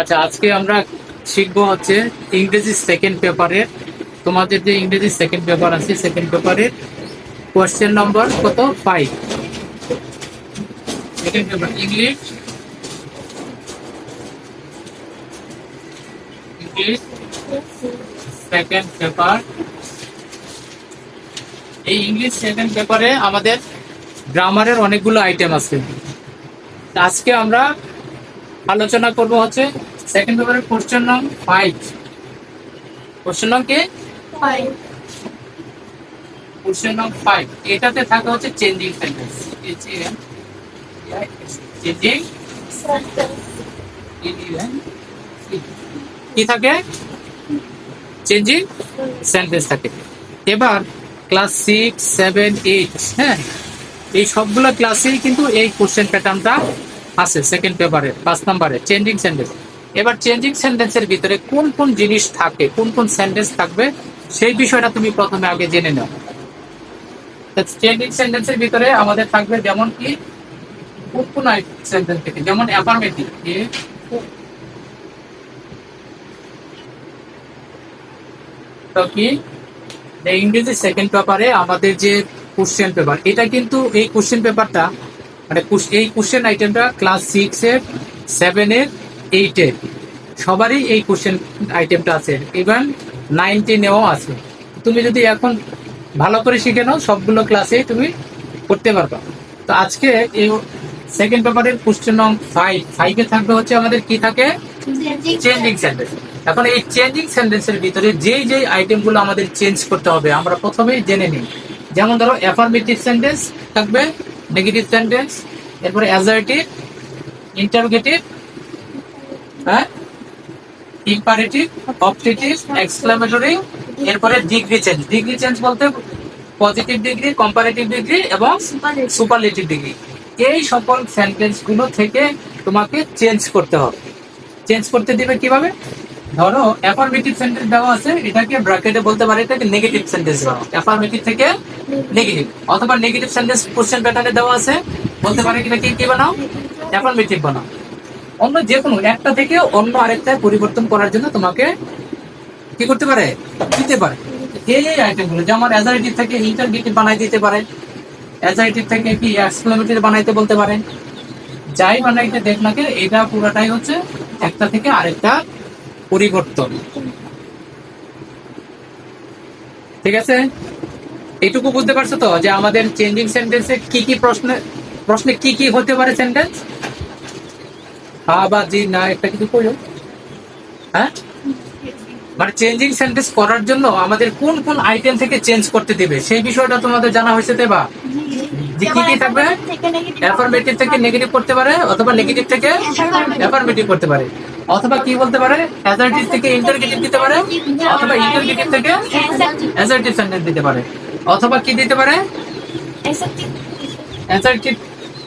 আচ্ছা, আজকে আমরা শিখবো হচ্ছে ইংরেজি সেকেন্ড পেপারের, তোমাদের যে ইংরেজি সেকেন্ড পেপার আছে সেকেন্ড পেপারের কোয়েশ্চেন নম্বর কত 5। Second paper English second paper. এই ইংলিশ সেকেন্ড পেপারে আমাদের গ্রামারের অনেকগুলো আইটেম আছে। আজকে আমরা আলোচনা করব হচ্ছে সেকেন্ড পেপারের কোশ্চেন নং 5। কোশ্চেন নং কি 5? কোশ্চেন নং 5 এটাতে থাকে হচ্ছে চেঞ্জিং সেন্টেন্স। চেঞ্জিং কি থাকে? চেঞ্জিং সেন্টেন্স থাকে। এবার ক্লাস 6, 7, 8, হ্যাঁ, এই সবগুলো ক্লাসেই কিন্তু এই কোশ্চেন প্যাটার্নটা আছে সেকেন্ড পেপারে 5 নম্বরে চেঞ্জিং সেন্টেন্স। এবার চেঞ্জিং সেন্টেন্সের ভিতরে কোন কোন জিনিস থাকে, কোন কোন সেন্টেন্স থাকবে, সেই বিষয়টা তুমি প্রথমে আগে জেনে নাও। চেঞ্জিং সেন্টেন্সের ভিতরে আমাদের থাকবে যেমন কি কোন কোন সেন্টেন্স থেকে, যেমন অ্যাফার্মেটিভ তো কি ইংরেজি সেকেন্ড পেপারে আমাদের যে কোশ্চেন পেপার, এটা কিন্তু এই কোশ্চেন পেপারটা মানে এই কোশ্চেন আইটেমটা ক্লাস 6 এর 7 এর 8 এর সবারই এই কোশ্চেন আইটেমটা আছে, ইভেন 9, 10 আছে। তুমি যদি এখন ভালো করে শিখে নাও সবগুলো ক্লাসে তুমি করতে পারবা। তো আজকে এই সেকেন্ড পেপারের কোশ্চেন নং 5 এ থাকবে হচ্ছে আমাদের কি থাকে চেঞ্জিং সেন্টেন্স। এখন এই চেঞ্জিং সেন্টেন্সের ভিতরে যেই যেই আইটেমগুলো আমাদের চেঞ্জ করতে হবে আমরা প্রথমেই জেনে নিই। যেমন ধরো অ্যাফার্মেটিভ সেন্টেন্স থাকবে, নেগেটিভ সেন্টেন্স, এরপরে অ্যাসার্টিভ, ইন্টারোগেটিভ, হ্যাঁ, ইম্পারেটিভ, অবজেক্টিভ, এক্সক্লেমেটরি, এরপরে ডিগ্রি চেঞ্জ। ডিগ্রি চেঞ্জ বলতে পজিটিভ ডিগ্রি, কম্পারেটিভ ডিগ্রি এবং সুপারলেটিভ ডিগ্রি। এই সকল সেন্টেন্স গুলো থেকে তোমাকে চেঞ্জ করতে হবে। চেঞ্জ করতে দিবে কিভাবে? ধরো অ্যাফার্মেটিভ সেন্টেন্স দেওয়া আছে, এটাকে ব্র্যাকেটে বলতে পারে এটাকে নেগেটিভ সেন্টেন্স বানাও, অ্যাফার্মেটিভ থেকে নেগেটিভ। অথবা নেগেটিভ সেন্টেন্স কোশ্চেন প্যাটার্নে দেওয়া আছে, বলতে পারে এটাকে কি বানাও, অ্যাফার্মেটিভ বানাও। অন্য যে কোনো একটা থেকে অন্য আরেকটায় পরিবর্তন করার জন্য তোমাকে কি করতে পারে, দিতে পারে। এই আইটেমগুলো যেমন অ্যাসার্টিভ থেকে ইন্টারগেটিভ বানাই দিতে পারে, অ্যাসার্টিভ থেকে কি এক্সক্লেমেটরি বানাইতে বলতে পারে। যাই বানাইতে দেখ না কে, এটা পুরোটাই হচ্ছে একটা থেকে আরেকটা পরিবর্তন। ঠিক আছে, এইটুকু বুঝতে পারছো তো যে আমাদের চেঞ্জিং সেন্টেন্সে কি কি প্রশ্নে কি কি হতে পারে সেন্টেন্স? হ্যাঁ বা জি না একটা কিছু করো। হ্যাঁ, মানে চেঞ্জিং সেন্টেন্স করার জন্য আমাদের কোন কোন আইটেম থেকে চেঞ্জ করতে দিবে সেই বিষয়টা তোমাদের জানা হয়েছে তো? বা কি কি থাকবে? অ্যাফার্মেটিভ থেকে নেগেটিভ করতে পারে, অথবা নেগেটিভ থেকে অ্যাফার্মেটিভ করতে পারে, অথবা কি বলতে পারে অ্যাসার্টিভ থেকে ইন্টারগেটিভ দিতে পারে, অথবা ইন্টারগেটিভ থেকে অ্যাসার্টিভ সেন্টেন্স দিতে পারে, অথবা কি দিতে পারে অ্যাসার্টিভ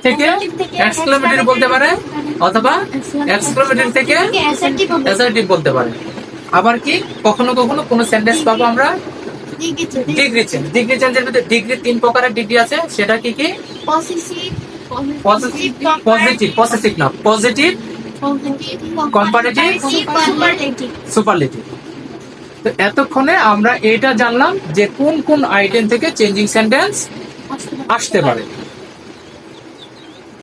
থেকে এক্সক্লেমেটরি বলতে পারে, অথবা এক্সক্লেমেটরি থেকে অ্যাসার্টিভ বলতে পারে। আবার কি কখনো কখনো কোন সেন্টেন্স পাবো আমরা ডিগ্রি চেঞ্জ। ডিগ্রি চেঞ্জের মধ্যে ডিগ্রি 3 প্রকারের ডিগ্রি আছে, সেটা কি কি? পজিটিভ না, পজিটিভ, কম্পারেটিভ, সুপারলেটিভ। তো এতক্ষণে আমরা এটা জানলাম যে কোন কোন আইটেম থেকে চেঞ্জিং সেন্টেন্স আসতে পারে।